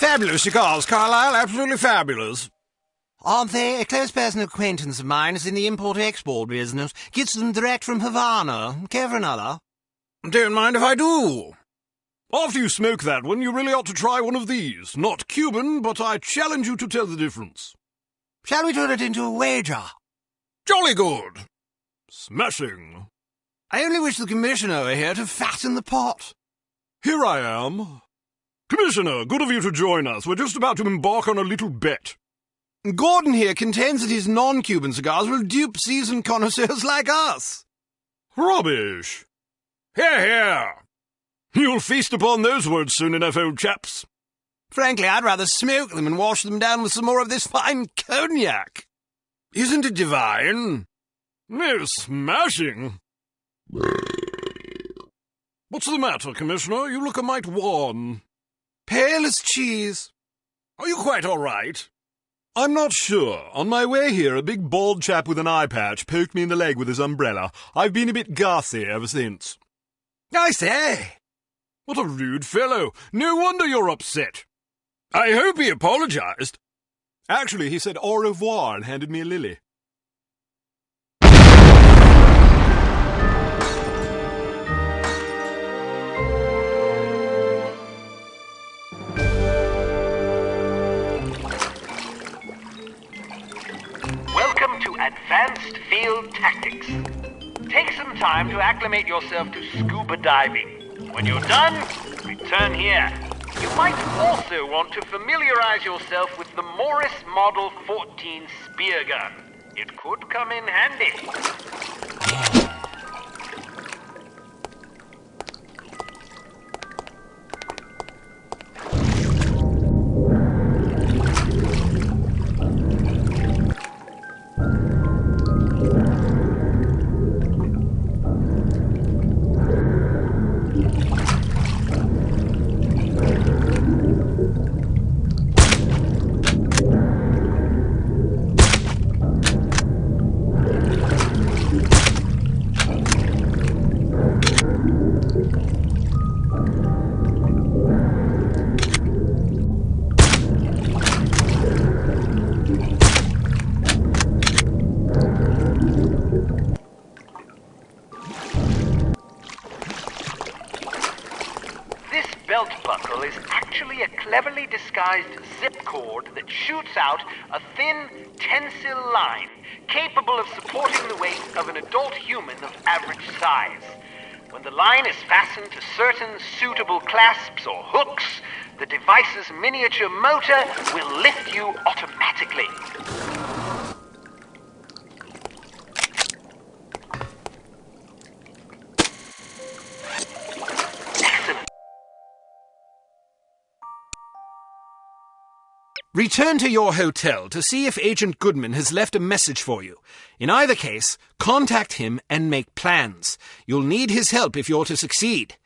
Fabulous cigars, Carlyle. Absolutely fabulous. Aren't they? A close personal acquaintance of mine is in the import-export business. Gets them direct from Havana. Care for another? Don't mind if I do. After you smoke that one, you really ought to try one of these. Not Cuban, but I challenge you to tell the difference. Shall we turn it into a wager? Jolly good. Smashing. I only wish the Commissioner were here to fatten the pot. Here I am. Commissioner, good of you to join us. We're just about to embark on a little bet. Gordon here contends that his non-Cuban cigars will dupe seasoned connoisseurs like us. Rubbish. Hear, hear. You'll feast upon those words soon enough, old chaps. Frankly, I'd rather smoke them and wash them down with some more of this fine cognac. Isn't it divine? No, smashing. What's the matter, Commissioner? You look a mite worn. Pale as cheese. Are you quite all right? I'm not sure. On my way here, a big bald chap with an eye patch poked me in the leg with his umbrella. I've been a bit gassy ever since. I say! What a rude fellow. No wonder you're upset. I hope he apologized. Actually, he said au revoir and handed me a lily. Welcome to Advanced Field Tactics. Take some time to acclimate yourself to scuba diving. When you're done, return here. You might also want to familiarize yourself with the Morris Model 14 spear gun. It could come in handy. Belt buckle is actually a cleverly disguised zip cord that shoots out a thin, tensile line capable of supporting the weight of an adult human of average size. When the line is fastened to certain suitable clasps or hooks, the device's miniature motor will lift you automatically. Return to your hotel to see if Agent Goodman has left a message for you. In either case, contact him and make plans. You'll need his help if you're to succeed.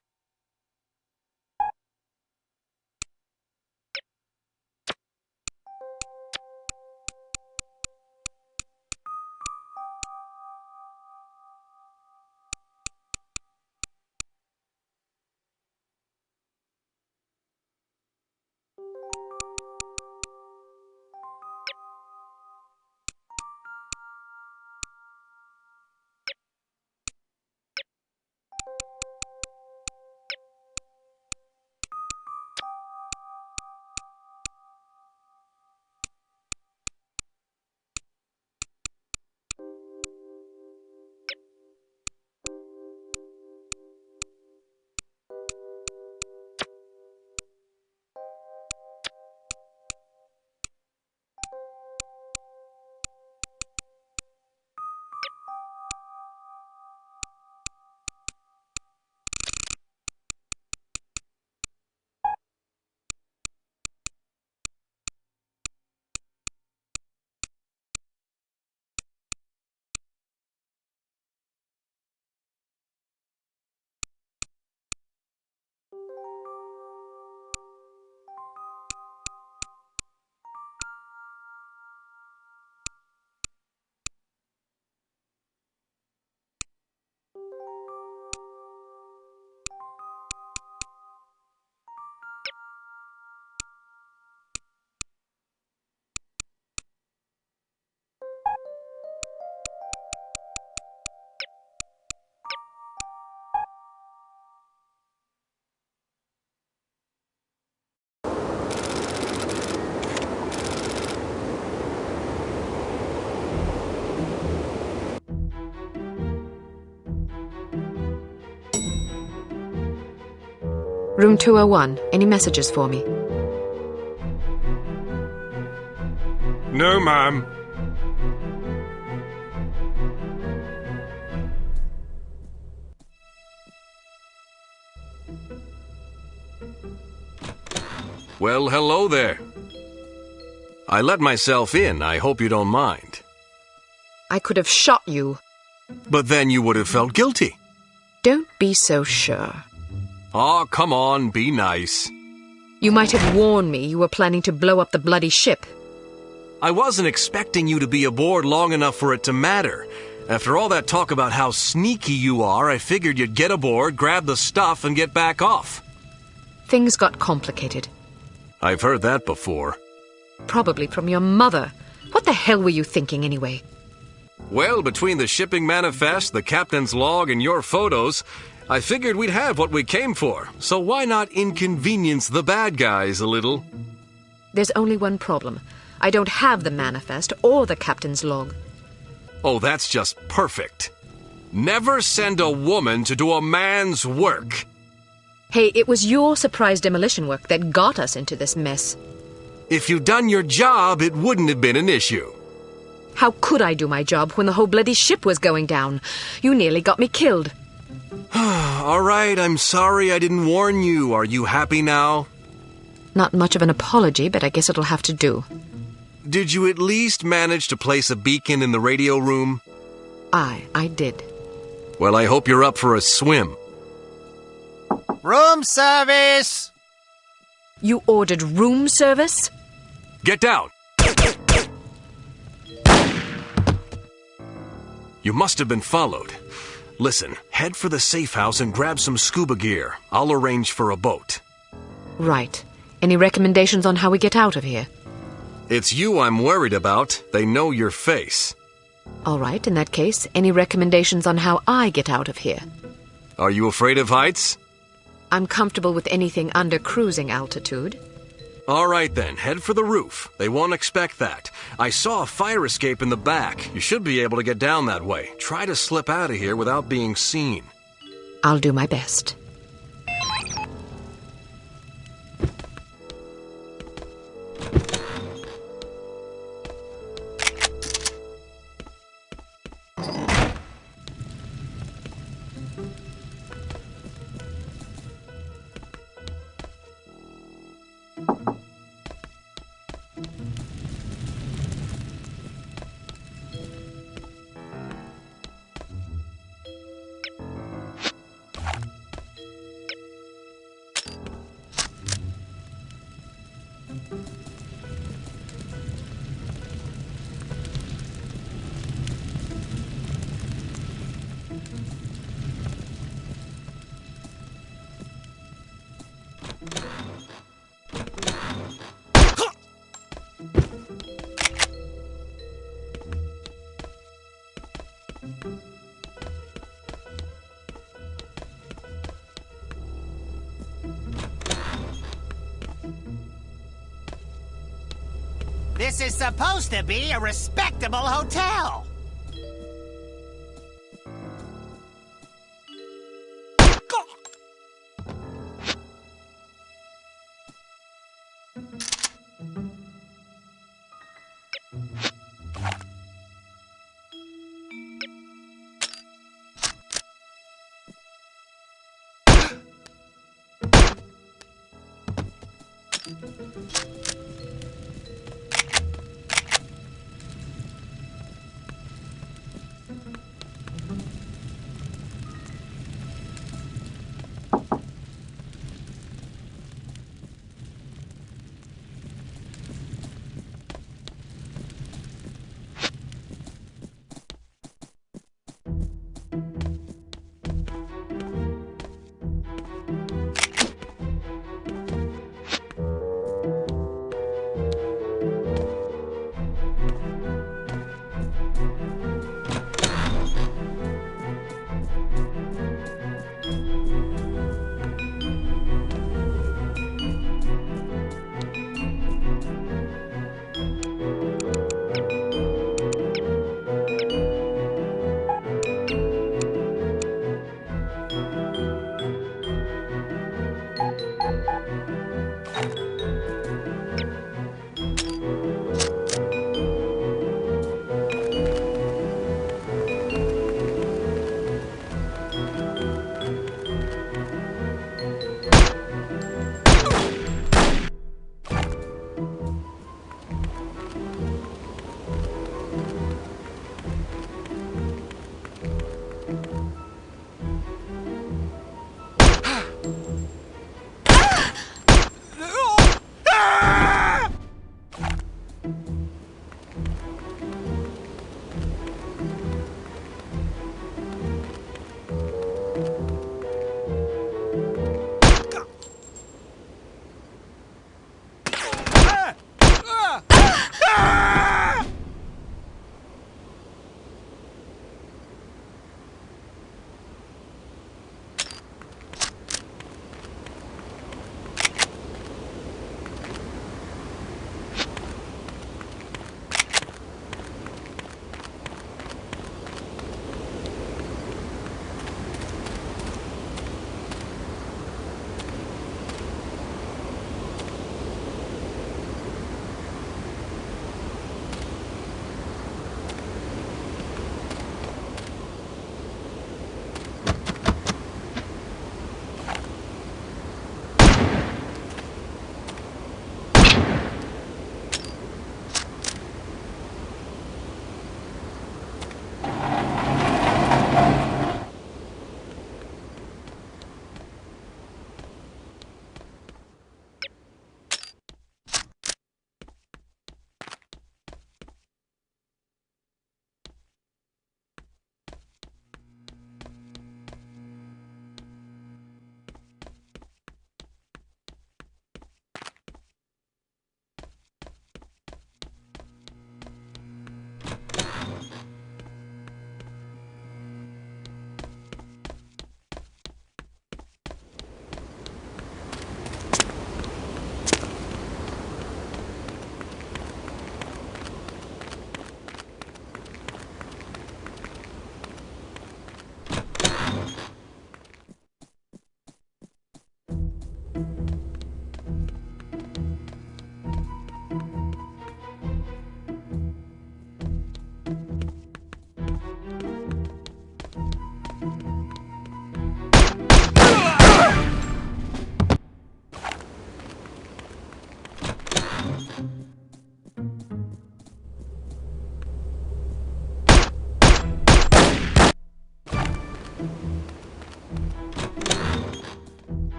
Room 201. Any messages for me? No, ma'am. Well, hello there. I let myself in. I hope you don't mind. I could have shot you. But then you would have felt guilty. Don't be so sure. Aw, come on, be nice. You might have warned me you were planning to blow up the bloody ship. I wasn't expecting you to be aboard long enough for it to matter. After all that talk about how sneaky you are, I figured you'd get aboard, grab the stuff, and get back off. Things got complicated. I've heard that before. Probably from your mother. What the hell were you thinking anyway? Well, between the shipping manifest, the captain's log, and your photos, I figured we'd have what we came for. So why not inconvenience the bad guys a little? There's only one problem. I don't have the manifest or the captain's log. Oh, that's just perfect. Never send a woman to do a man's work. Hey, it was your surprise demolition work that got us into this mess. If you'd done your job, it wouldn't have been an issue. How could I do my job when the whole bloody ship was going down? You nearly got me killed. All right, I'm sorry I didn't warn you. Are you happy now? Not much of an apology, but I guess it'll have to do. Did you at least manage to place a beacon in the radio room? I did. Well, I hope you're up for a swim. Room service! You ordered room service? Get down! You must have been followed. Listen, head for the safe house and grab some scuba gear. I'll arrange for a boat. Right. Any recommendations on how we get out of here? It's you I'm worried about. They know your face. All right, in that case, any recommendations on how I get out of here? Are you afraid of heights? I'm comfortable with anything under cruising altitude. All right then, head for the roof. They won't expect that. I saw a fire escape in the back. You should be able to get down that way. Try to slip out of here without being seen. I'll do my best. This is supposed to be a respectable hotel.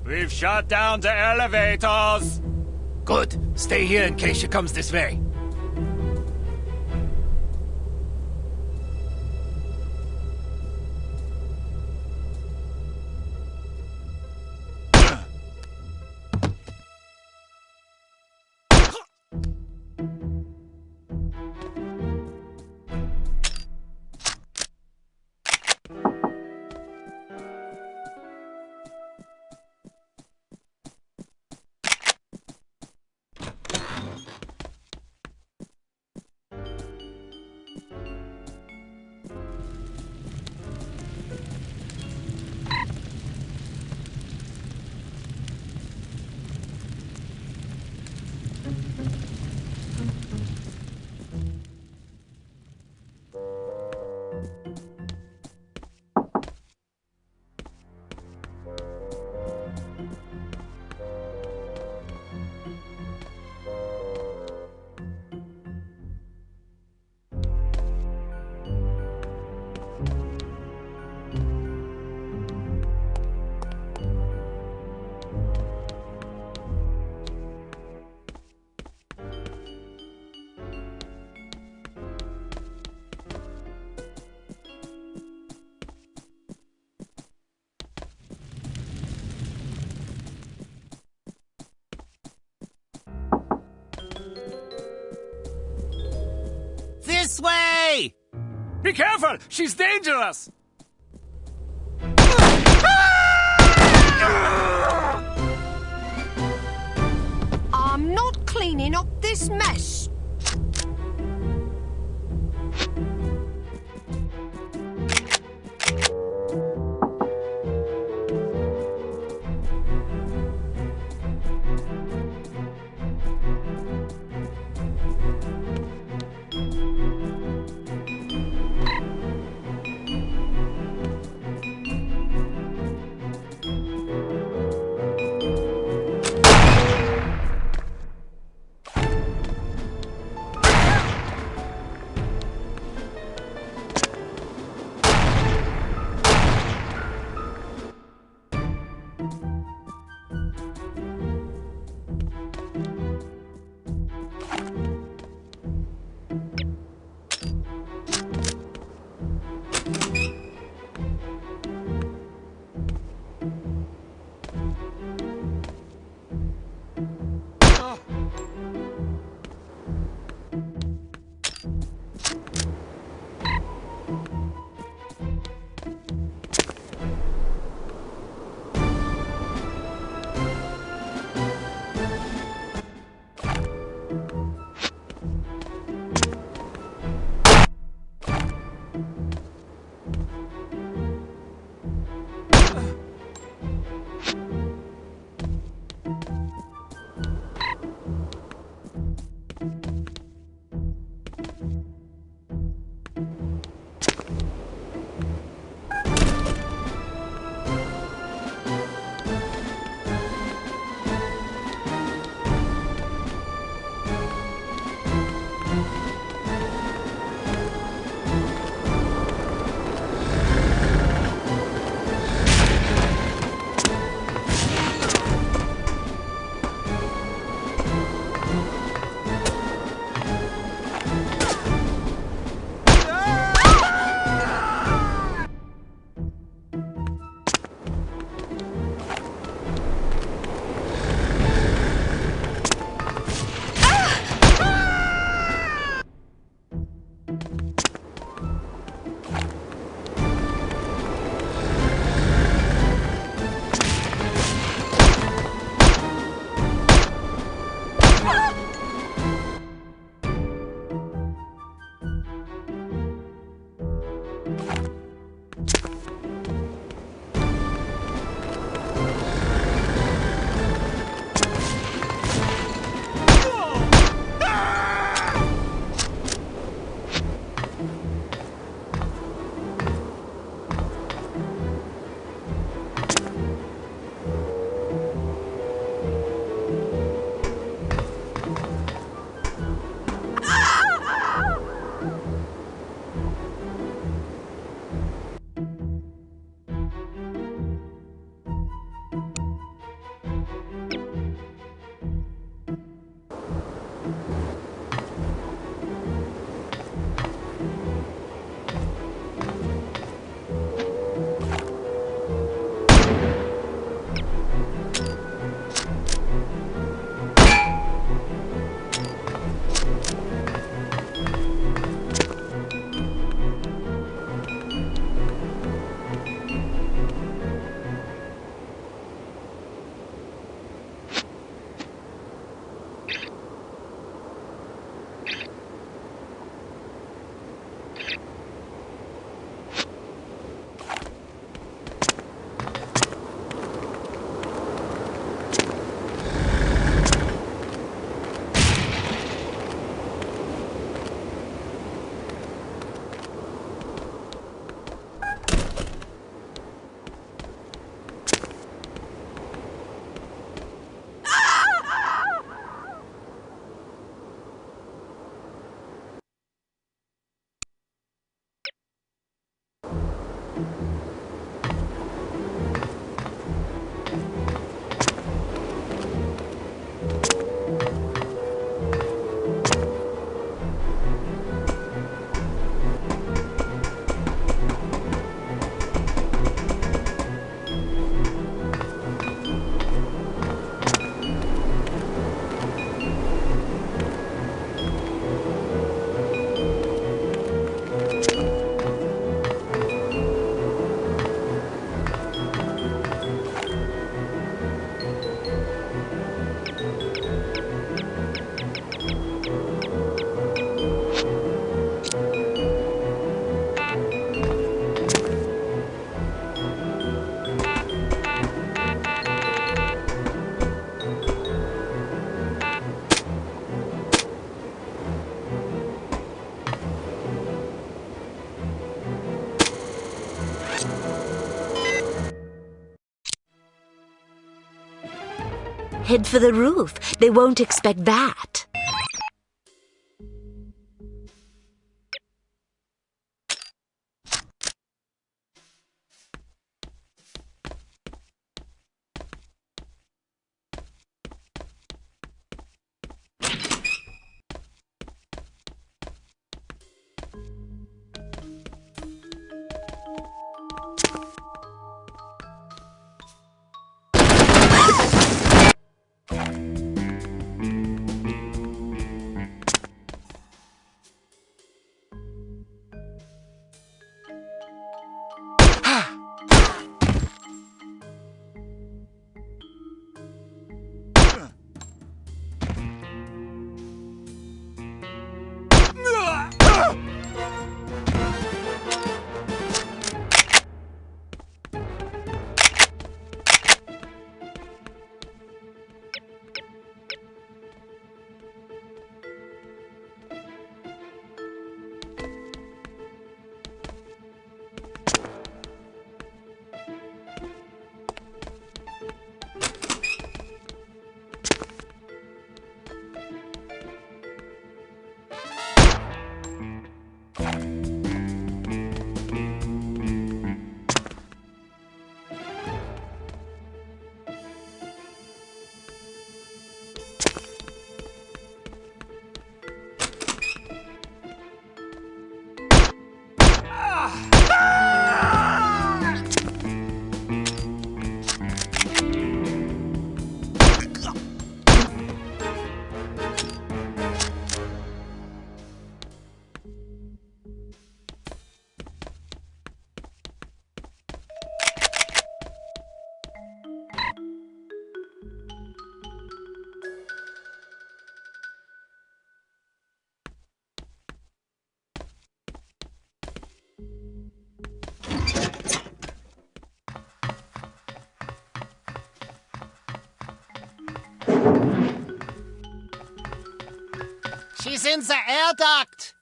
We've shut down the elevators. Good. Stay here in case she comes this way. This way! Be careful! She's dangerous! I'm not cleaning up this mess. Head for the roof. They won't expect that. She's in the air duct!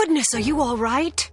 goodness, are you all right?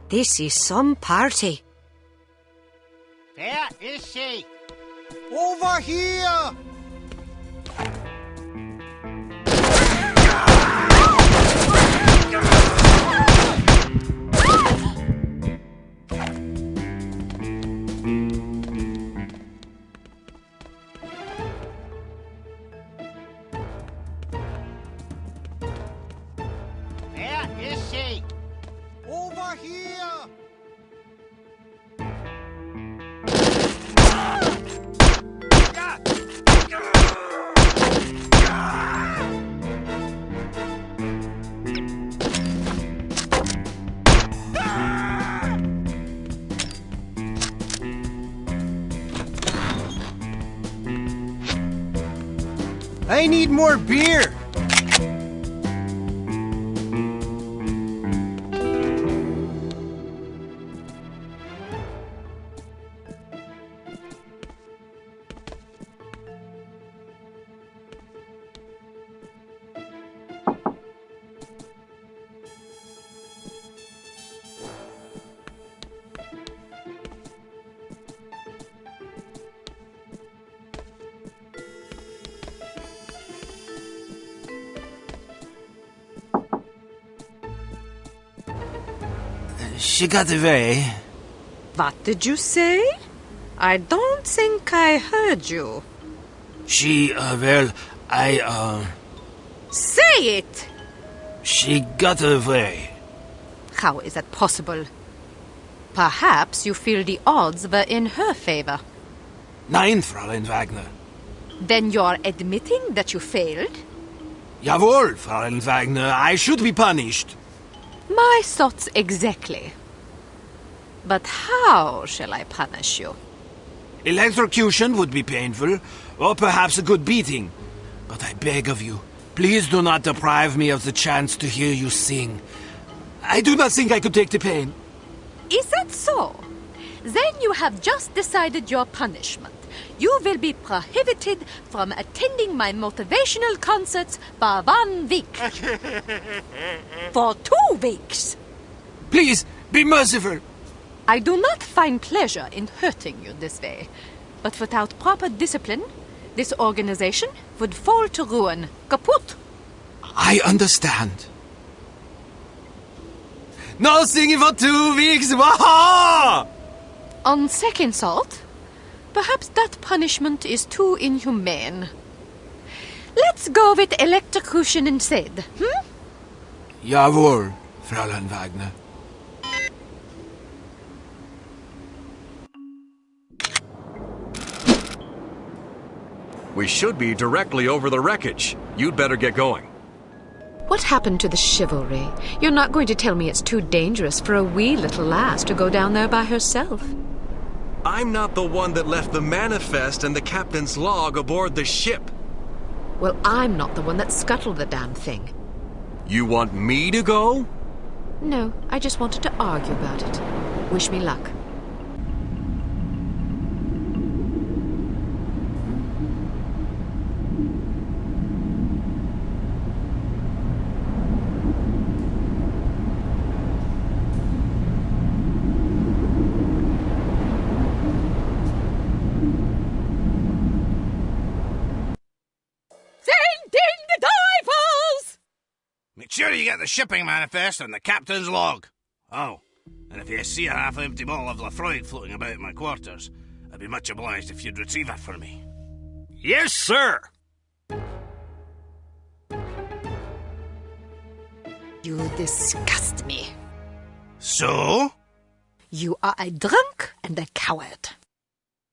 This is some party. Where is she? Over here! Where is she? Over here! I need more beer! She got away. What did you say? I don't think I heard you. She, Say it! she got away. How is that possible? Perhaps you feel the odds were in her favor. Nein, Fräulein Wagner. Then you're admitting that you failed? Jawohl, Fräulein Wagner. I should be punished. My thoughts exactly. But how shall I punish you? Electrocution would be painful, or perhaps a good beating. But I beg of you, please do not deprive me of the chance to hear you sing. I do not think I could take the pain. Is that so? Then you have just decided your punishment. You will be prohibited from attending my motivational concerts for 1 week. For 2 weeks. Please, be merciful. I do not find pleasure in hurting you this way. But without proper discipline, this organization would fall to ruin. Kaput! I understand. No singing for 2 weeks! Waha! On second thought, perhaps that punishment is too inhumane. Let's go with electrocution instead, Jawohl, Fräulein Wagner. We should be directly over the wreckage. You'd better get going. What happened to the chivalry? You're not going to tell me it's too dangerous for a wee little lass to go down there by herself. I'm not the one that left the manifest and the captain's log aboard the ship. Well, I'm not the one that scuttled the damn thing. You want me to go? No, I just wanted to argue about it. Wish me luck. Make sure you get the shipping manifest and the captain's log. Oh, and if you see a half-empty bottle of Lafroid floating about in my quarters, I'd be much obliged if you'd retrieve it for me. Yes, sir. You disgust me. So? You are a drunk and a coward.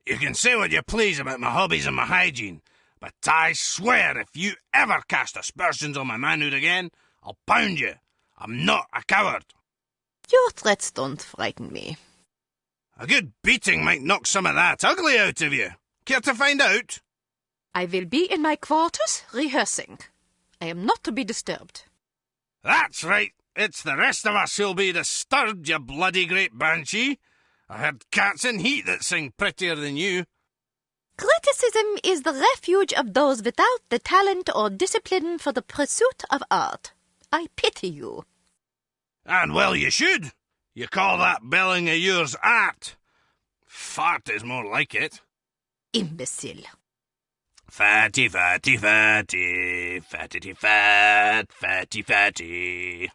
You can say what you please about my hobbies and my hygiene, but I swear if you ever cast aspersions on my manhood again, I'll pound you. I'm not a coward. Your threats don't frighten me. A good beating might knock some of that ugly out of you. Care to find out? I will be in my quarters rehearsing. I am not to be disturbed. That's right. It's the rest of us who'll be disturbed, you bloody great banshee. I heard cats in heat that sing prettier than you. Criticism is the refuge of those without the talent or discipline for the pursuit of art. I pity you. And well you should. You call that belling of yours art. Fart is more like it. Imbecile. Fatty, fatty, fatty, fatty, fat, fatty, fatty.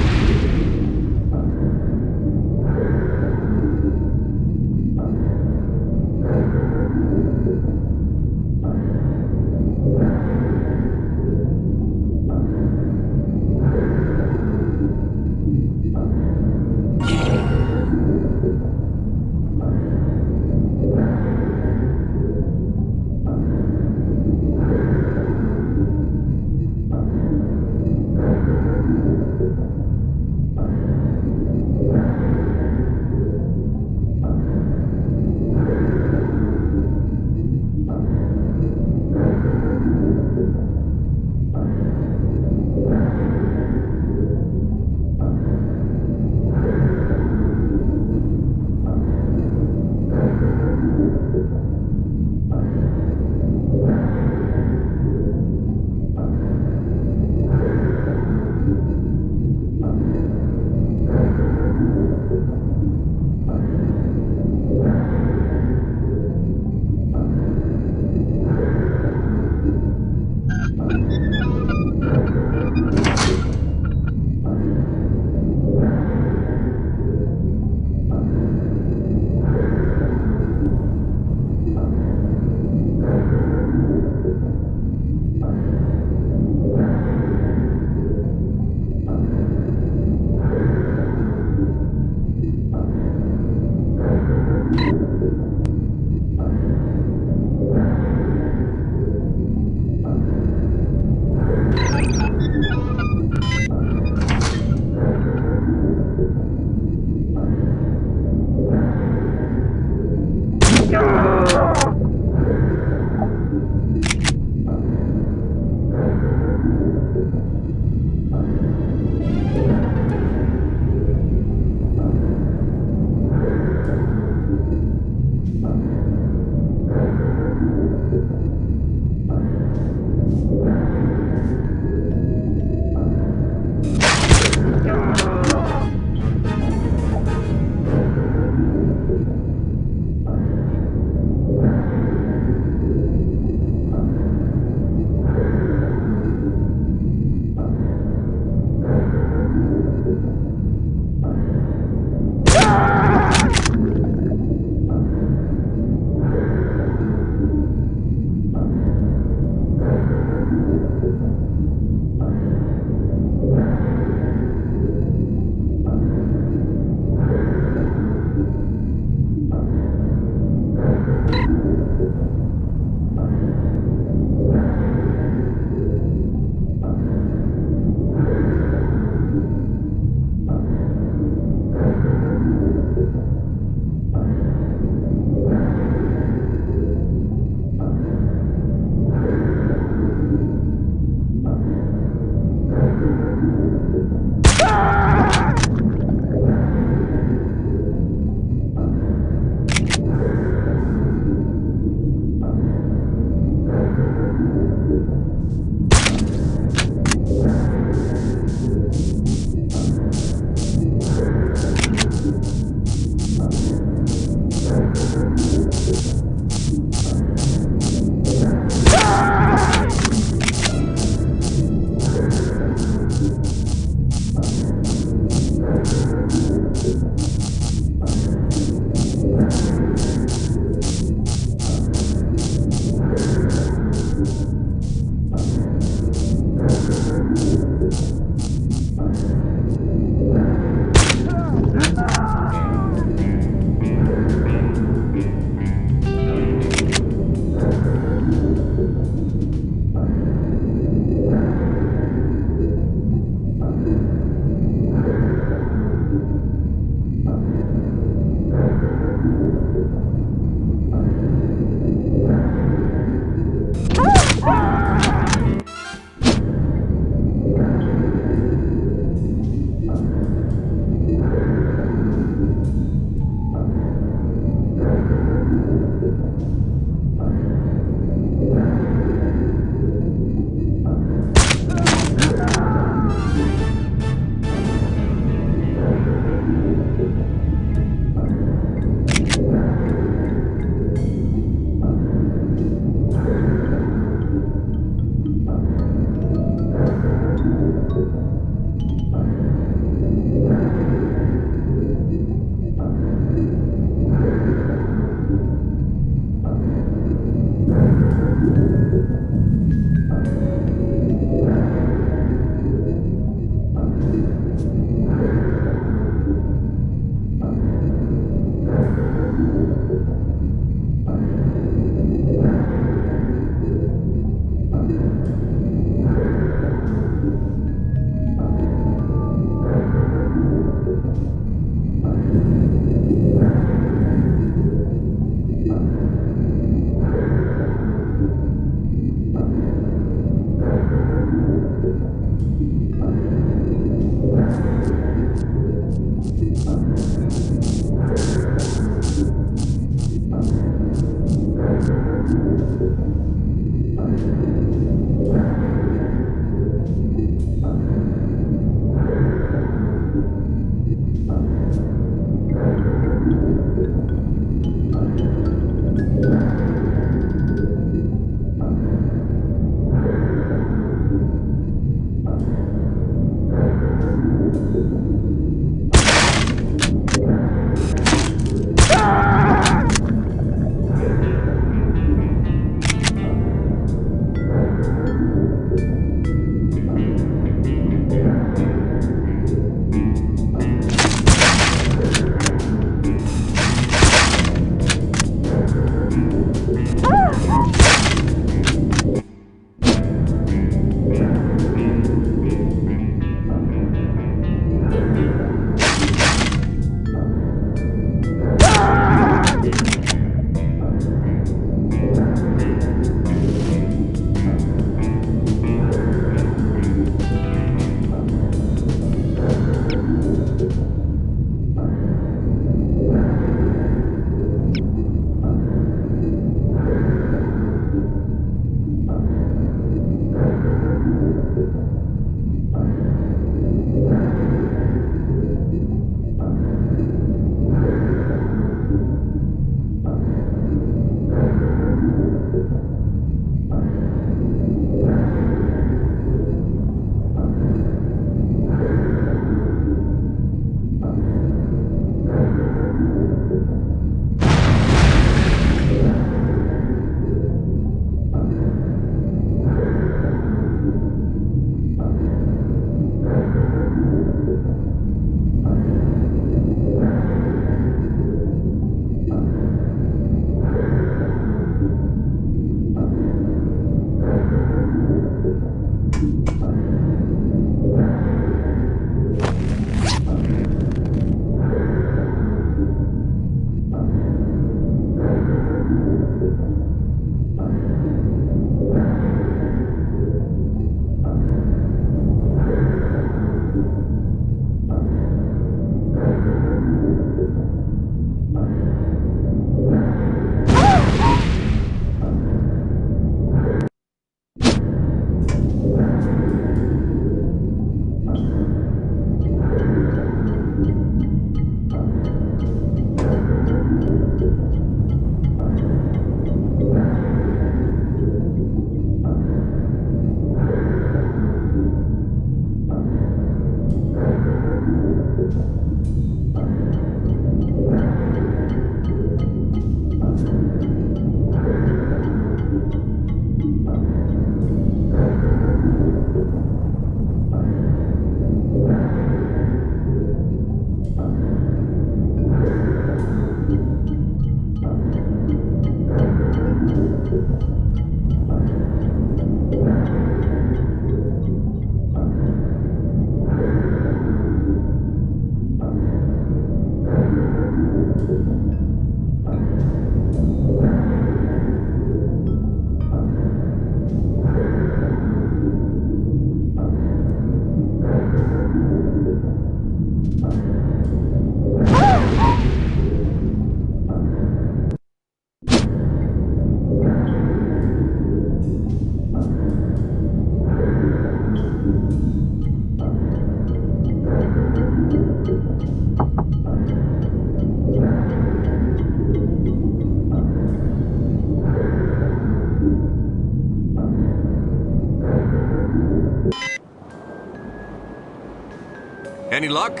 Any luck?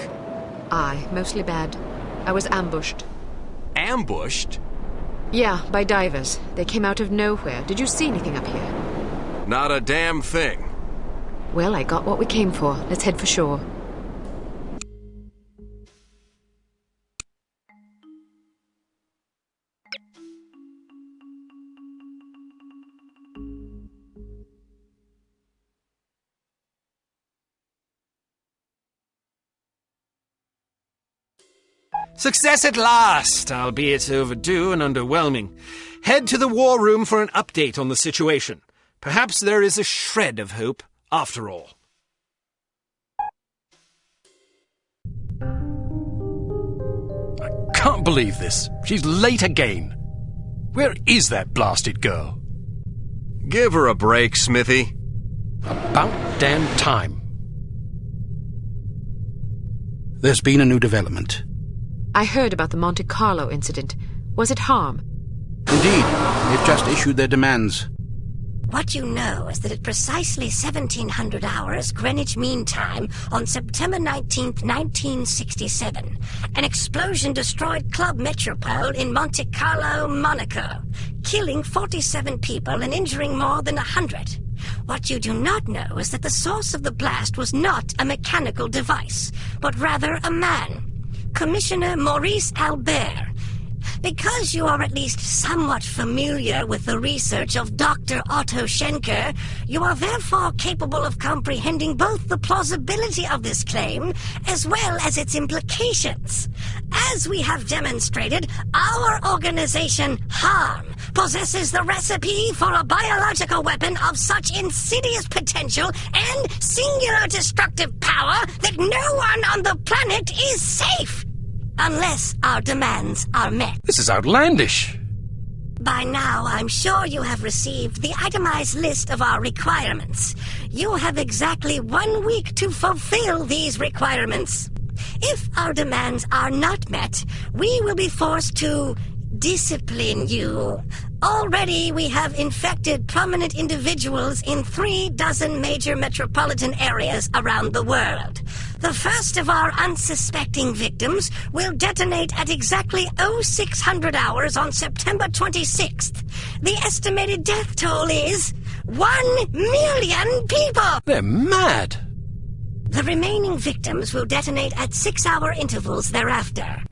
Aye, mostly bad. I was ambushed. Ambushed? Yeah, by divers. They came out of nowhere. Did you see anything up here? Not a damn thing. Well, I got what we came for. Let's head for shore. Success at last, albeit overdue and underwhelming. Head to the war room for an update on the situation. Perhaps there is a shred of hope, after all. I can't believe this. She's late again. Where is that blasted girl? Give her a break, Smithy. About damn time. There's been a new development. I heard about the Monte Carlo incident. Was it harm? Indeed. They've just issued their demands. What you know is that at precisely 1700 hours Greenwich Mean Time on September 19th, 1967, an explosion destroyed Club Metropole in Monte Carlo, Monaco, killing 47 people and injuring more than 100. What you do not know is that the source of the blast was not a mechanical device, but rather a man. Commissioner Maurice Albert. Because you are at least somewhat familiar with the research of Dr. Otto Schenker, you are therefore capable of comprehending both the plausibility of this claim as well as its implications. As we have demonstrated, our organization, HARM, possesses the recipe for a biological weapon of such insidious potential and singular destructive power that no one on the planet is safe. Unless our demands are met. This is outlandish. By now, I'm sure you have received the itemized list of our requirements. You have exactly 1 week to fulfill these requirements. If our demands are not met, we will be forced to discipline you. Already, we have infected prominent individuals in 36 major metropolitan areas around the world. The first of our unsuspecting victims will detonate at exactly 0600 hours on September 26th. The estimated death toll is 1 million people! They're mad! The remaining victims will detonate at 6-hour intervals thereafter.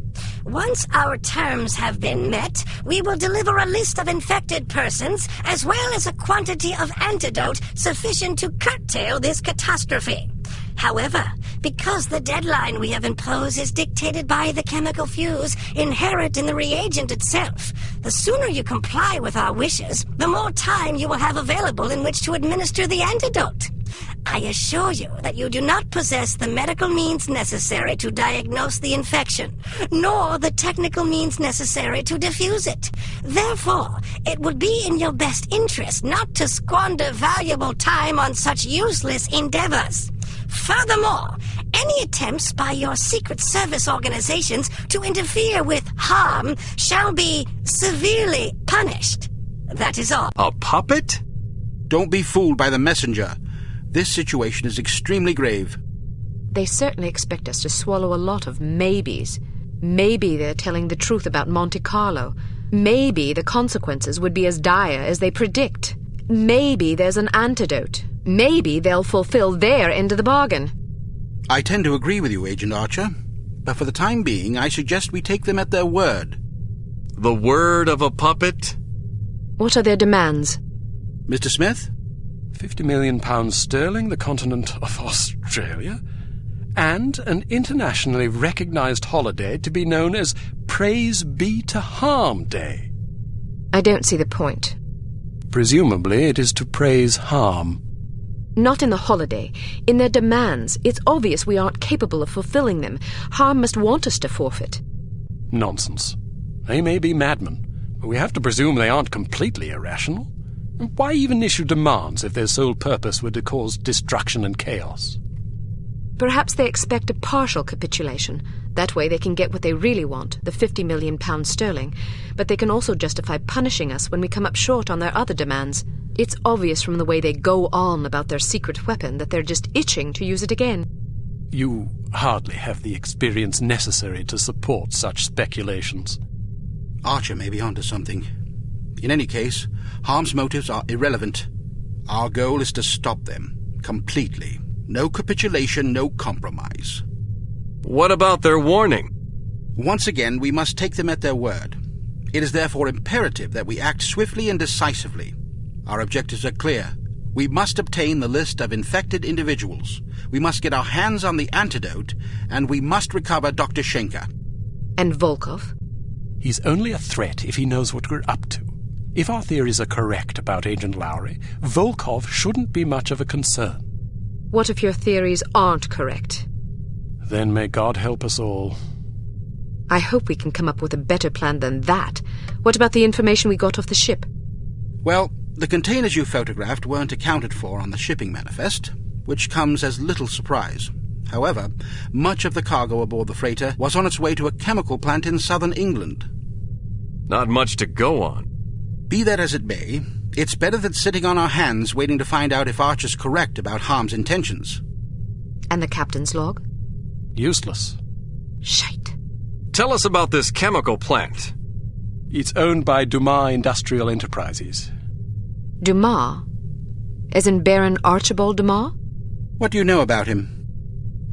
Once our terms have been met, we will deliver a list of infected persons as well as a quantity of antidote sufficient to curtail this catastrophe. However, because the deadline we have imposed is dictated by the chemical fuse inherent in the reagent itself, the sooner you comply with our wishes, the more time you will have available in which to administer the antidote. I assure you that you do not possess the medical means necessary to diagnose the infection, nor the technical means necessary to diffuse it. Therefore, it would be in your best interest not to squander valuable time on such useless endeavors. Furthermore, any attempts by your secret service organizations to interfere with harm shall be severely punished. That is all. A puppet? Don't be fooled by the messenger. This situation is extremely grave. They certainly expect us to swallow a lot of maybes. Maybe they're telling the truth about Monte Carlo. Maybe the consequences would be as dire as they predict. Maybe there's an antidote. Maybe they'll fulfill their end of the bargain. I tend to agree with you, Agent Archer. But for the time being, I suggest we take them at their word. The word of a puppet? What are their demands? Mr. Smith? £50 million sterling, the continent of Australia, and an internationally recognized holiday to be known as Praise Be to Harm Day. I don't see the point. Presumably it is to praise harm. Not in the holiday. In their demands. It's obvious we aren't capable of fulfilling them. Harm must want us to forfeit. Nonsense. They may be madmen, but we have to presume they aren't completely irrational. Why even issue demands if their sole purpose were to cause destruction and chaos? Perhaps they expect a partial capitulation. That way they can get what they really want, the £50 million sterling. But they can also justify punishing us when we come up short on their other demands. It's obvious from the way they go on about their secret weapon that they're just itching to use it again. You hardly have the experience necessary to support such speculations. Archer may be onto something. In any case, Harm's motives are irrelevant. Our goal is to stop them. Completely. No capitulation, no compromise. What about their warning? Once again, we must take them at their word. It is therefore imperative that we act swiftly and decisively. Our objectives are clear. We must obtain the list of infected individuals. We must get our hands on the antidote, and we must recover Dr. Schenker. And Volkov? He's only a threat if he knows what we're up to. If our theories are correct about Agent Lowry, Volkov shouldn't be much of a concern. What if your theories aren't correct? Then may God help us all. I hope we can come up with a better plan than that. What about the information we got off the ship? Well, the containers you photographed weren't accounted for on the shipping manifest, which comes as little surprise. However, much of the cargo aboard the freighter was on its way to a chemical plant in southern England. Not much to go on. Be that as it may, it's better than sitting on our hands waiting to find out if Archer's correct about Harm's intentions. And the captain's log? Useless. Shite. Tell us about this chemical plant. It's owned by Dumas Industrial Enterprises. Dumas? As in Baron Archibald Dumas? What do you know about him?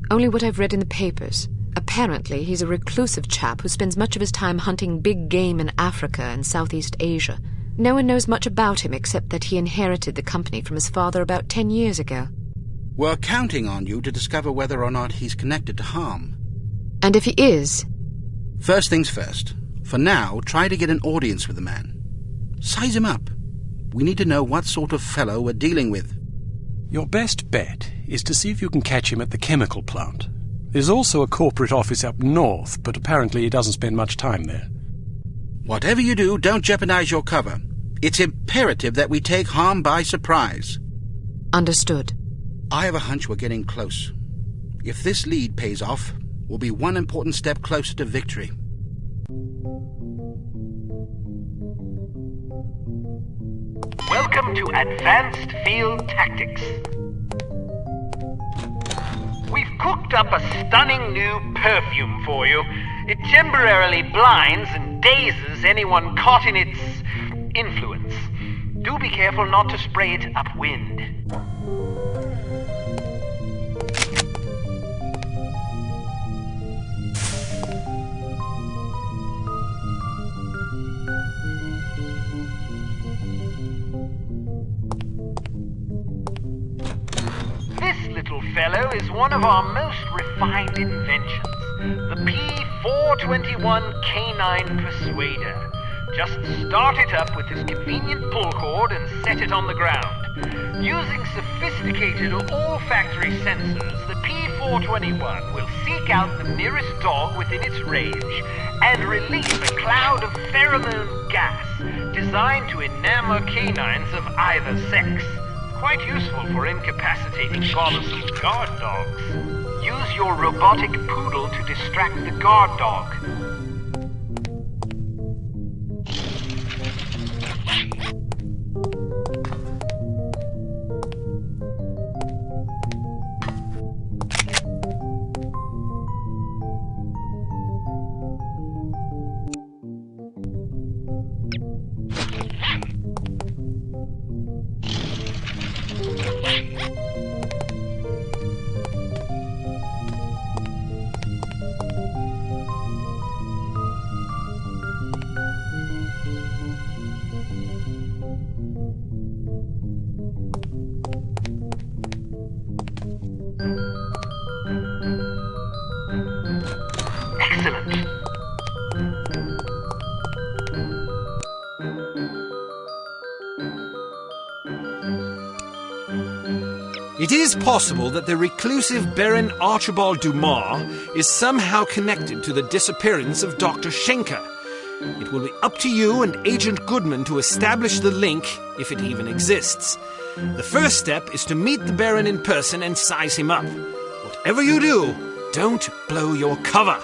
Only what I've read in the papers. Apparently, he's a reclusive chap who spends much of his time hunting big game in Africa and Southeast Asia. No one knows much about him except that he inherited the company from his father about 10 years ago. We're counting on you to discover whether or not he's connected to Harm. And if he is? First things first. For now, try to get an audience with the man. Size him up. We need to know what sort of fellow we're dealing with. Your best bet is to see if you can catch him at the chemical plant. There's also a corporate office up north, but apparently he doesn't spend much time there. Whatever you do, don't jeopardize your cover. It's imperative that we take Harm by surprise. Understood. I have a hunch we're getting close. If this lead pays off, we'll be one important step closer to victory. Welcome to Advanced Field Tactics. We've cooked up a stunning new perfume for you. It temporarily blinds and dazes anyone caught in its influence. Do be careful not to spray it upwind. This little fellow is one of our most refined inventions, the P421 Canine Persuader. Just start it up with this convenient pull cord and set it on the ground. Using sophisticated olfactory sensors, the P421 will seek out the nearest dog within its range and release a cloud of pheromone gas designed to enamor canines of either sex. Quite useful for incapacitating bothersome guard dogs. Use your robotic poodle to distract the guard dog. Excellent. It is possible that the reclusive Baron Archibald Dumas is somehow connected to the disappearance of Dr. Schenker. It will be up to you and Agent Goodman to establish the link, if it even exists. The first step is to meet the Baron in person and size him up. Whatever you do, don't blow your cover.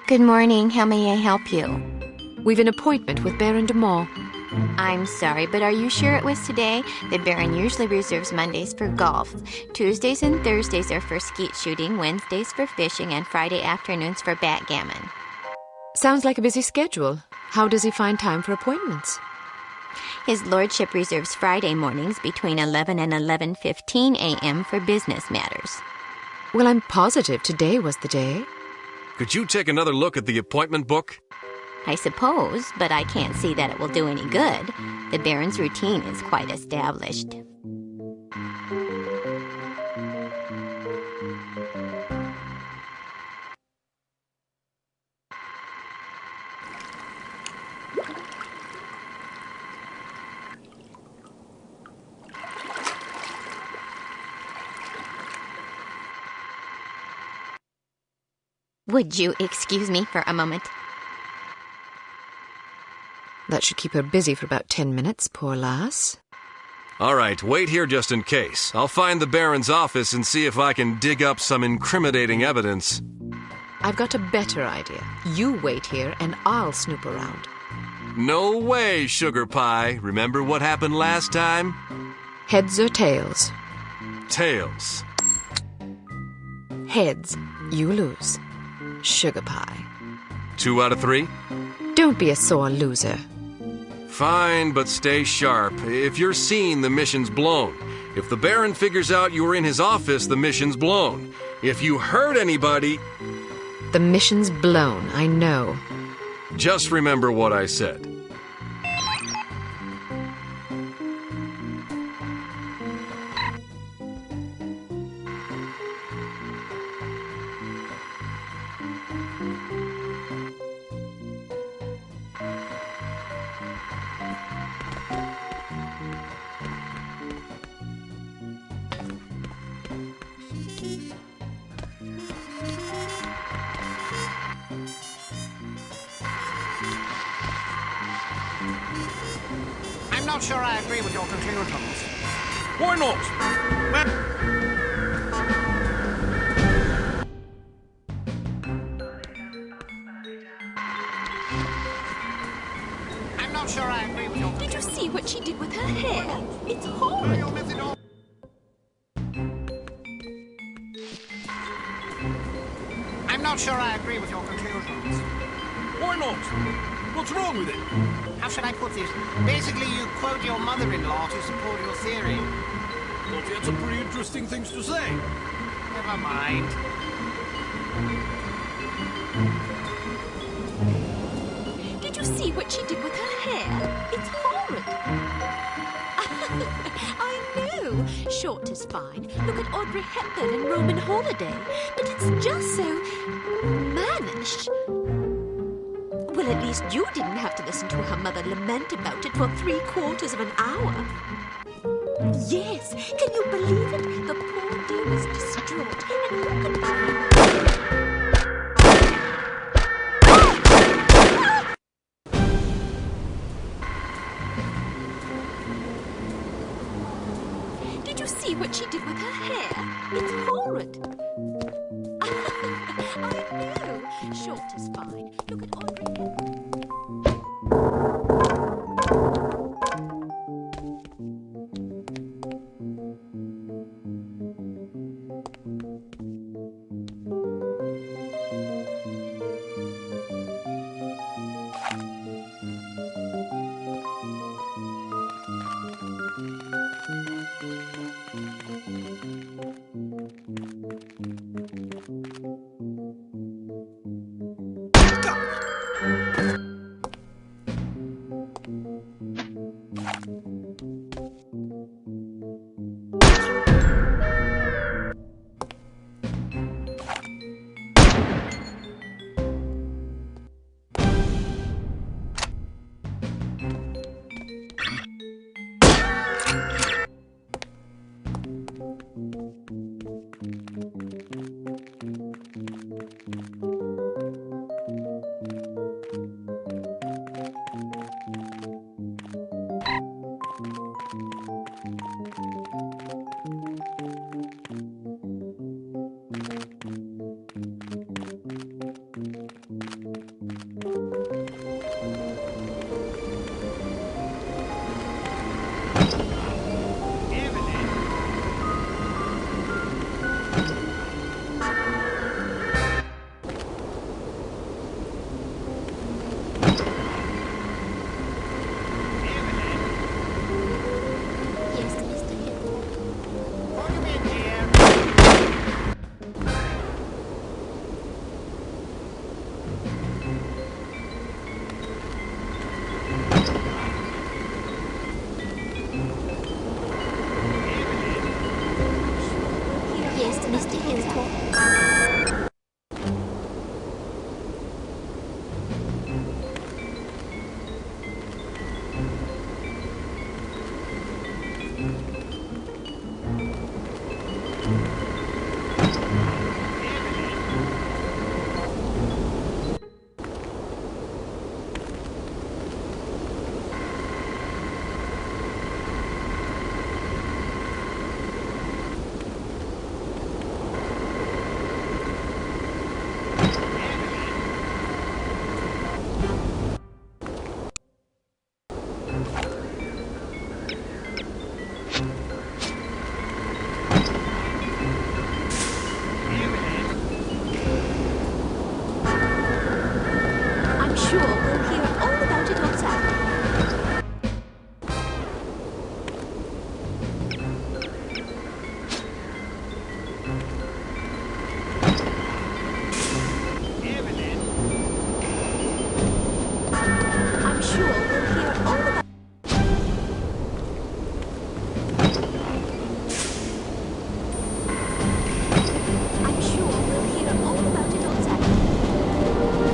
Good morning. How may I help you? We've an appointment with Baron de Mont. I'm sorry, but are you sure it was today? The Baron usually reserves Mondays for golf. Tuesdays and Thursdays are for skeet shooting, Wednesdays for fishing, and Friday afternoons for backgammon. Sounds like a busy schedule. How does he find time for appointments? His lordship reserves Friday mornings between 11 and 11:15 a.m. for business matters. Well, I'm positive today was the day. Could you take another look at the appointment book? I suppose, but I can't see that it will do any good. The Baron's routine is quite established. Would you excuse me for a moment? That should keep her busy for about 10 minutes, poor lass. All right, wait here just in case. I'll find the Baron's office and see if I can dig up some incriminating evidence. I've got a better idea. You wait here and I'll snoop around. No way, Sugar Pie. Remember what happened last time? Heads or tails? Tails. Heads. You lose. Sugar Pie. 2 out of 3? Don't be a sore loser. Fine, but stay sharp. If you're seen, the mission's blown. If the Baron figures out you were in his office, the mission's blown. If you hurt anybody... The mission's blown, I know. Just remember what I said. I'm not sure I agree with your conclusions. Why not? I'm not sure I agree with your conclusions. Did you see what she did with her hair? It's horrid. I'm not sure I agree with your conclusions. Why not? What's wrong with it? How should I put this? Basically, you quote your mother-in-law to support your theory. Thought you had some pretty interesting things to say. Never mind. Did you see what she did with her hair? It's horrid. I know. Short is fine. Look at Audrey Hepburn and Roman Holiday. But it's just so mannish. Well, at least you didn't have to listen to her mother lament about it for 3/4 of an hour. Yes, can you believe it? The poor dear was distraught, and who could blame her? Did you see what she did with her hair? It's horrid. I know. Short is fine. Look at Audrey Hepburn. Hilltop. I'm sure we'll hear all about it on Saturday. I'm sure we'll hear all about I'm sure we'll hear all about it on Saturday.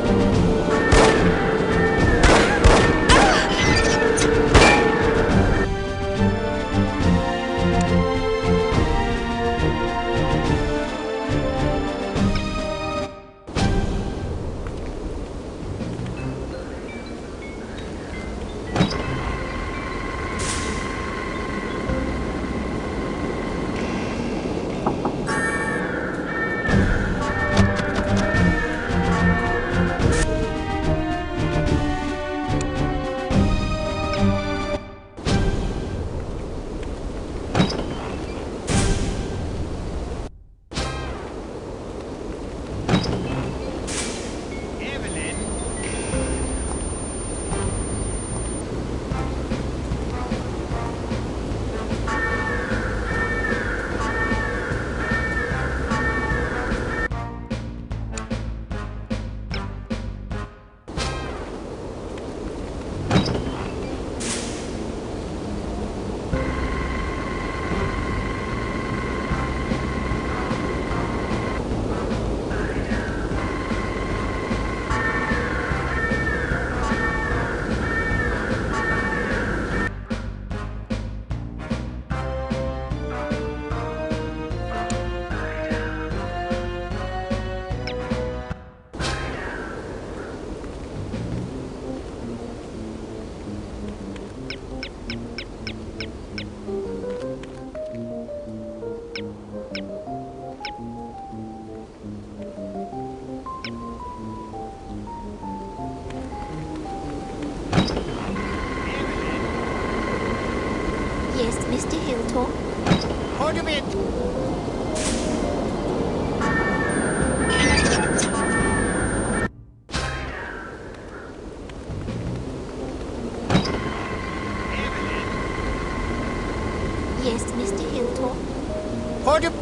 Yes, Mr. Hilltop. Hold a bit. Yes, Mr. Hilltop. Hold a...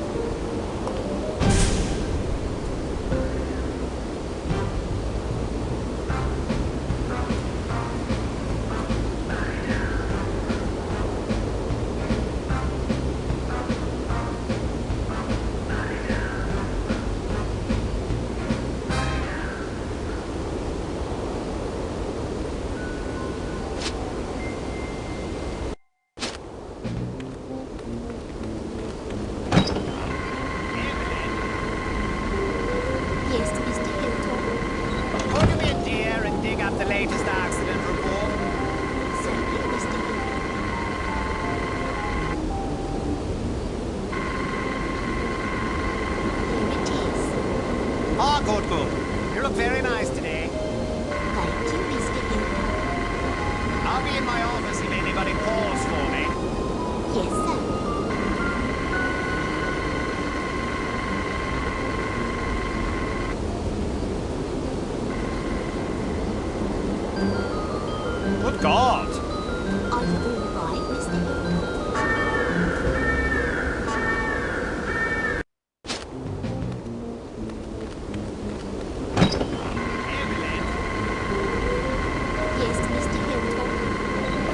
Yes, Mr. Hilltop. Hold a bit, dear, and dig up the latest accident report. Certainly, Mr. Hilltop. Here it is. Ah, good, good. You look very nice today. Thank you, Mr. Hilltop. I'll be in my office if anybody calls for me. Yes, sir. Good God. Are you all right, Mr. Hilltop?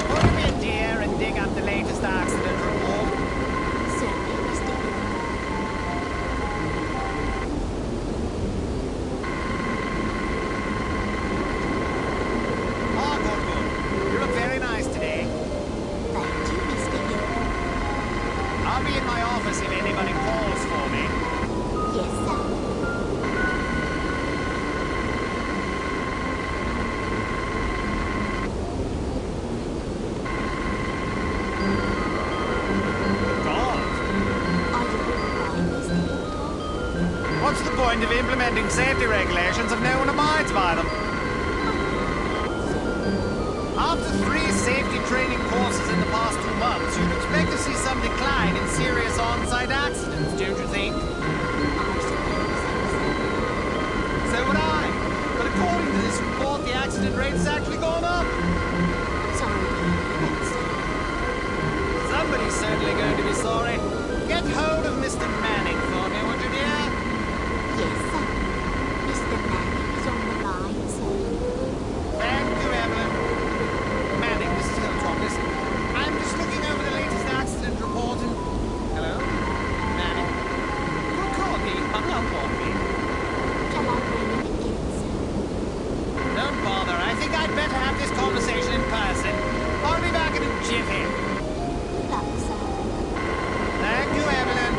Hold a bit, dear, and dig up the latest accident report. I'll be in my office if anybody calls for me. Yes, sir. What's the point of implementing safety regulations if no one abides by them? After 3 safety training courses in the past 2 months, you'd expect to see some decline in serious on-site accidents, don't you think? So would I. But according to this report, the accident rate has actually gone up. Somebody's certainly going to be sorry. Get hold of Mr. Manning for me, would you, dear? Yes, sir. Mr. Manning is on the line, sir. Thank you, Evelyn. Manning, this is Hilltop. Listen, I'm just looking over the latest accident report and... Hello? Manning? Who called me? Hung up on me. Shall I bring him again, sir? Don't bother. I think I'd better have this conversation in person. I'll be back in a jiffy. Good luck, sir. Thank you, Evelyn.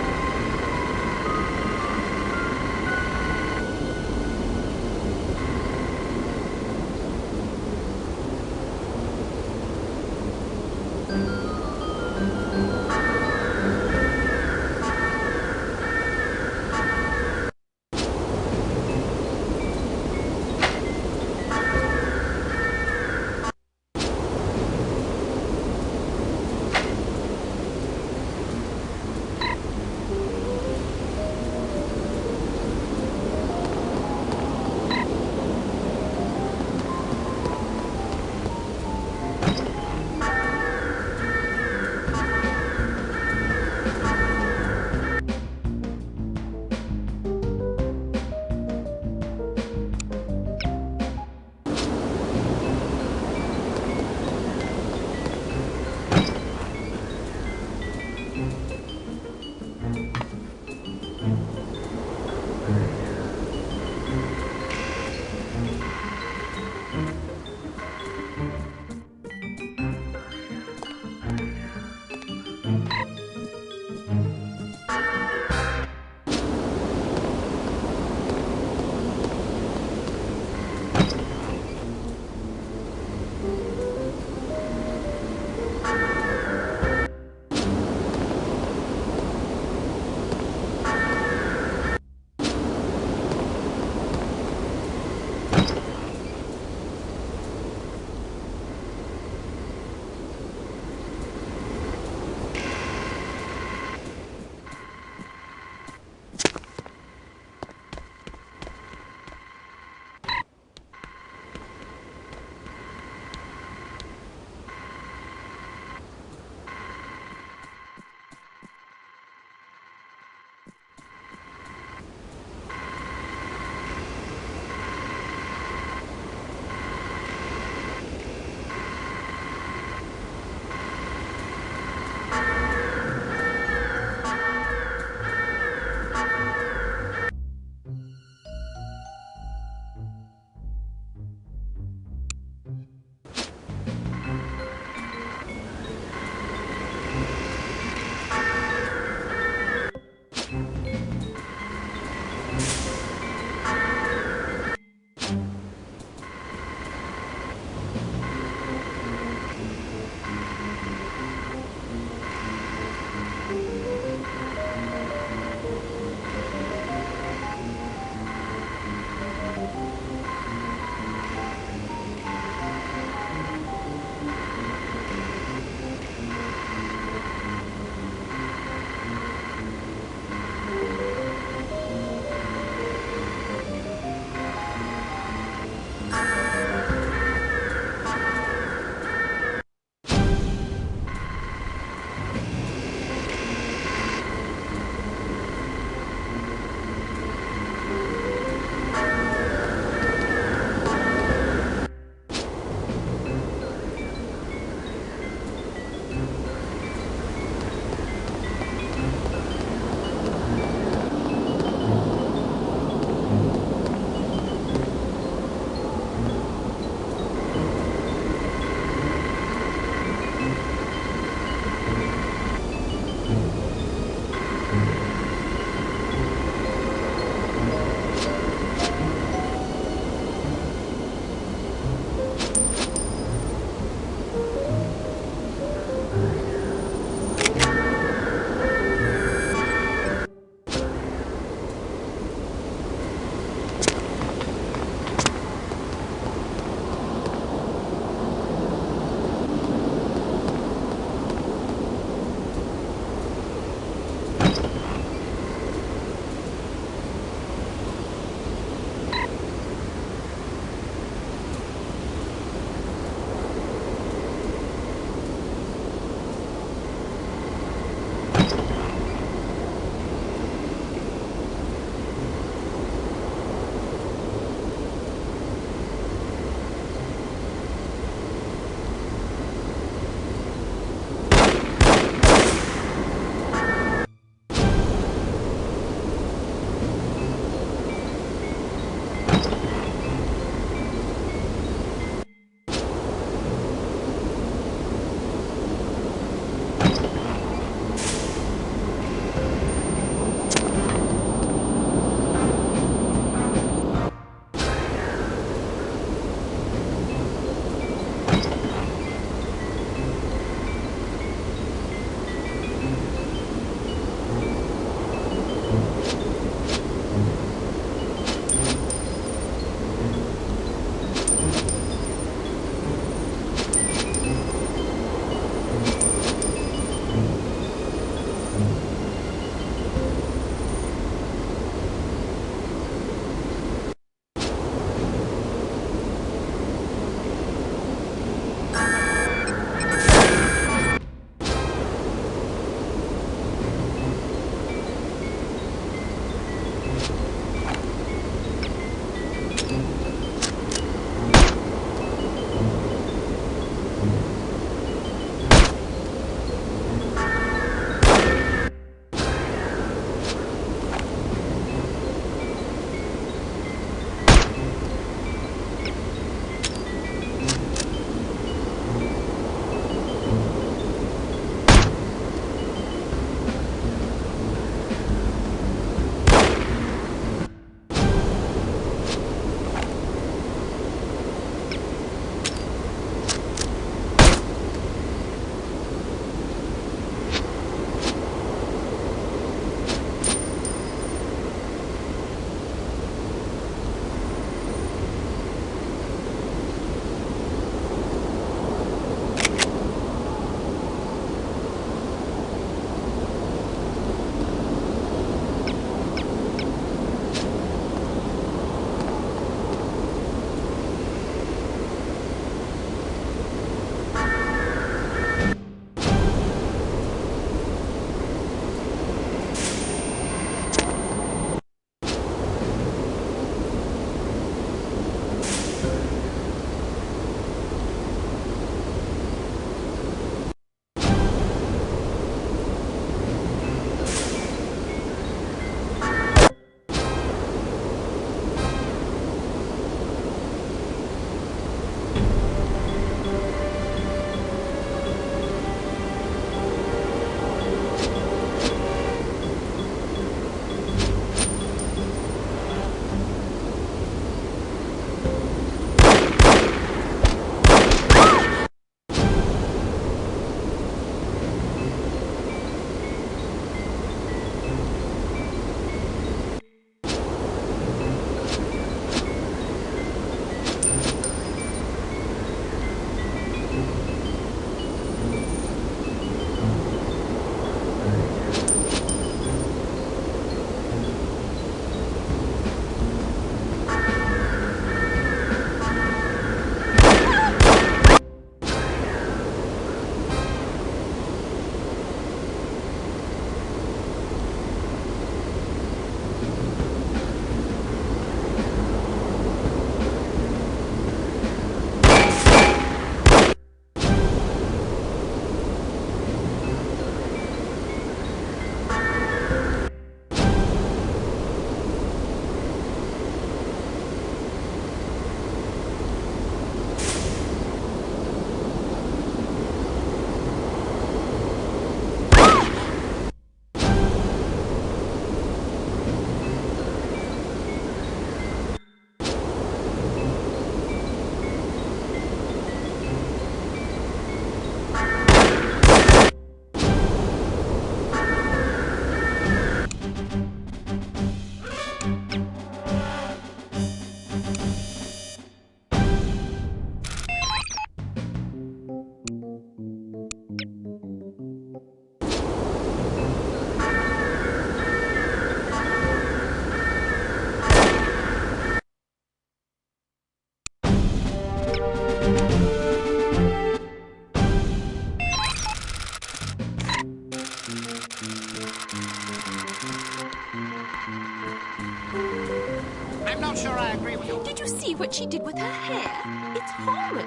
sure I agree with you. Did you see what she did with her hair? It's horrid.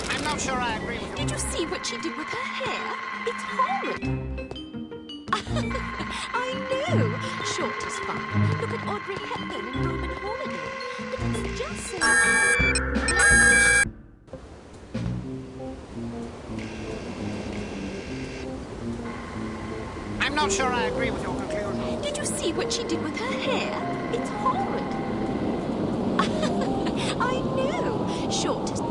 I'm not sure I agree with you. Did you see what she did with her hair? It's horrid. I know. Short is fine. Look at Audrey Hepburn and Roman Holiday. But it's just so... I'm not sure I agree with your conclusion. Did you see what she did with her hair? It's horrid. I know. Short is...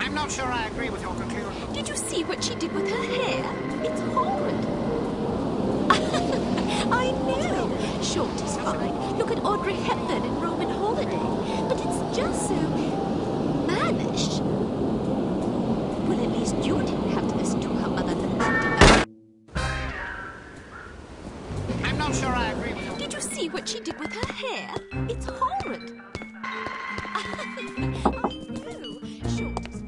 I'm not sure I agree with your conclusion. Did you see what she did with her hair? It's horrid. I know. Short is fine. Look at Audrey Hepburn and Roman Holiday. But it's just so... mannish. Well, at least you didn't have to listen to her other than that. I'm not sure I agree with you. Did you see what she did with her hair? It's horrid. I know. Short is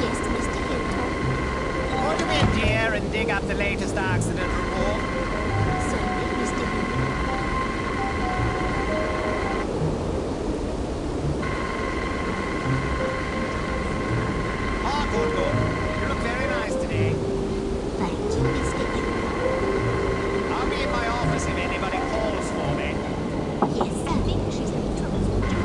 Yes, Mr. Hilton. Would you be dear and dig up the latest accident report? Certainly, Mr. Hilton. Oh, good, good. You look very nice today. Thank you, Mr. Hilton. I'll be in my office if anybody calls for me. Yes, I think she's having troubles with you.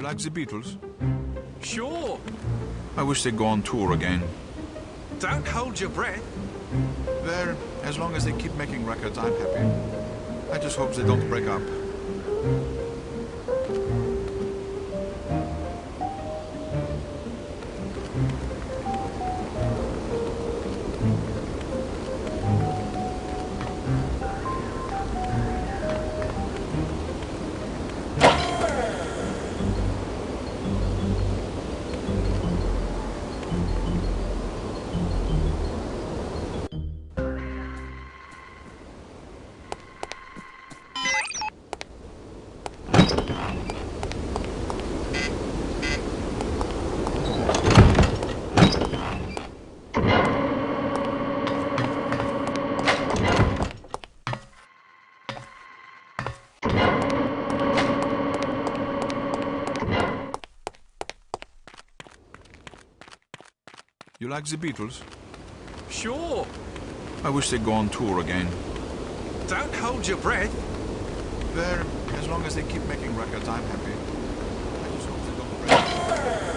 You like the Beatles? Sure. I wish they'd go on tour again. Don't hold your breath. Well, as long as they keep making records, I'm happy. I just hope they don't break up. You like the Beatles? Sure. I wish they'd go on tour again. Don't hold your breath. Well, as long as they keep making records, I'm happy. I just hope they don't break.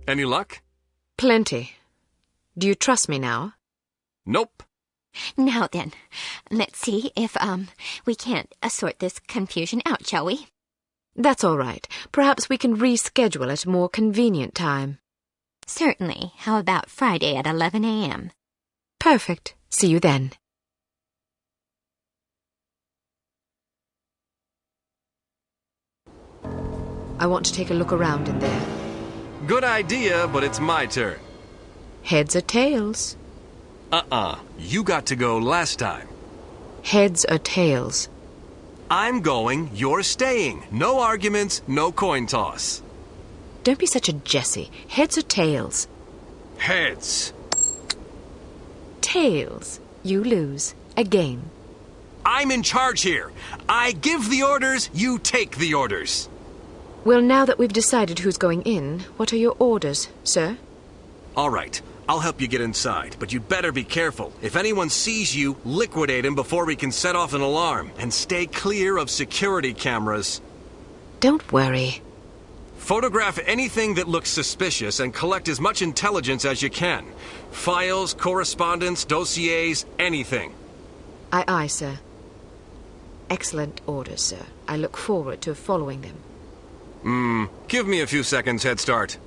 Any luck? Plenty. Do you trust me now? Nope. Now then, let's see if, we can't sort this confusion out, shall we? That's all right. Perhaps we can reschedule at a more convenient time. Certainly. How about Friday at 11 a.m.? Perfect. See you then. I want to take a look around in there. Good idea, but it's my turn. Heads or tails? You got to go last time. Heads or tails? I'm going, you're staying. No arguments, no coin toss. Don't be such a Jessie. Heads or tails? Heads. Tails. You lose. Again. I'm in charge here. I give the orders, you take the orders. Well, now that we've decided who's going in, what are your orders, sir? All right. I'll help you get inside, but you'd better be careful. If anyone sees you, liquidate him before we can set off an alarm. And stay clear of security cameras. Don't worry. Photograph anything that looks suspicious and collect as much intelligence as you can. Files, correspondence, dossiers, anything. Aye, aye, sir. Excellent orders, sir. I look forward to following them. Give me a few seconds head start.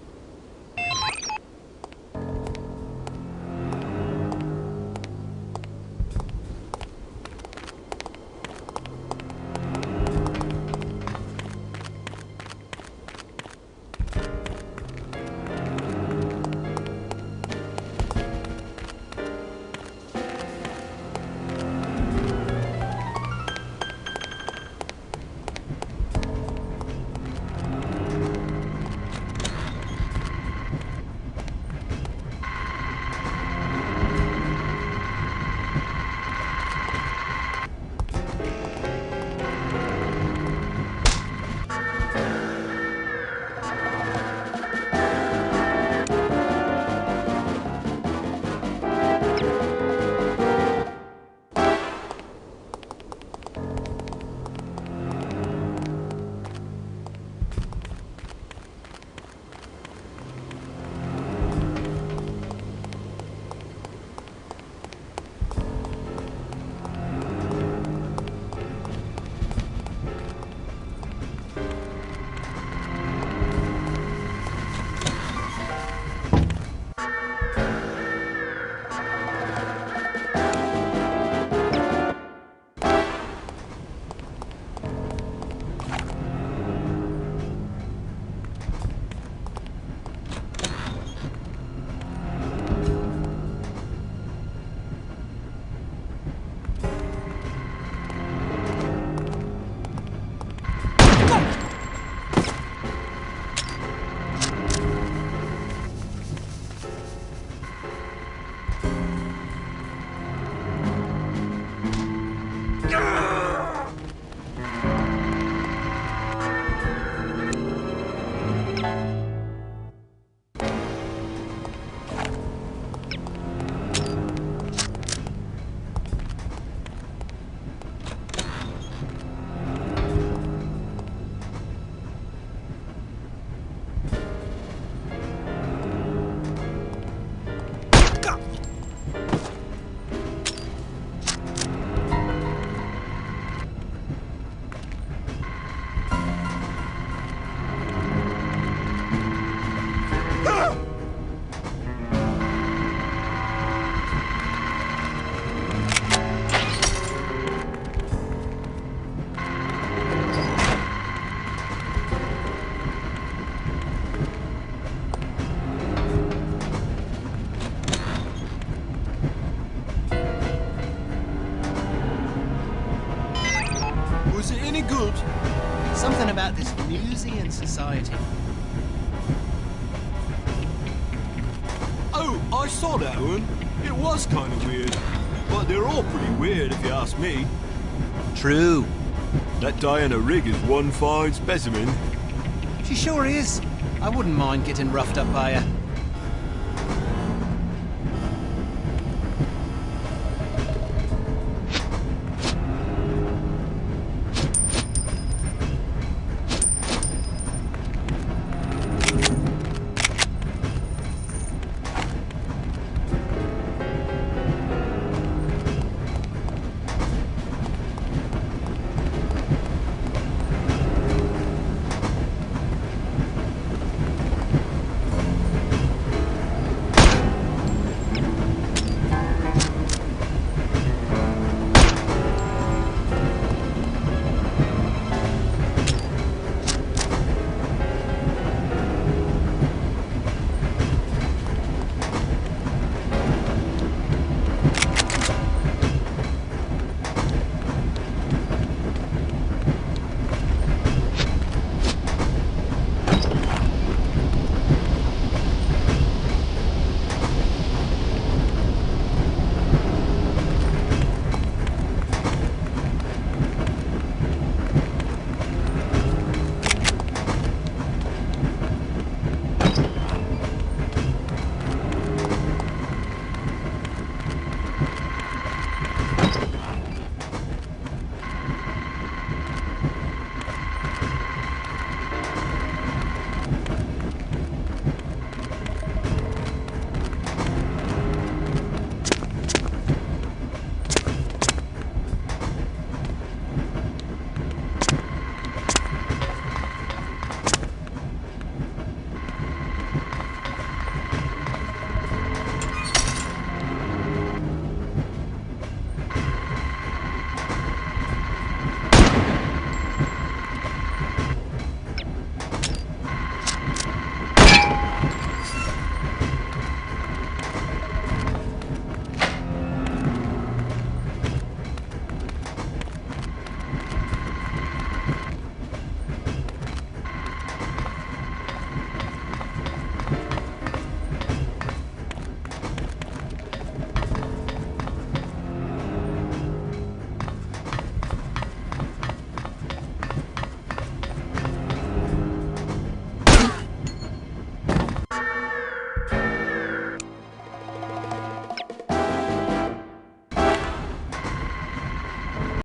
any good? Something about this Newsian society. Oh, I saw that one. It was kind of weird. But they're all pretty weird if you ask me. True. That Diana Rigg is one fine specimen. She sure is. I wouldn't mind getting roughed up by her.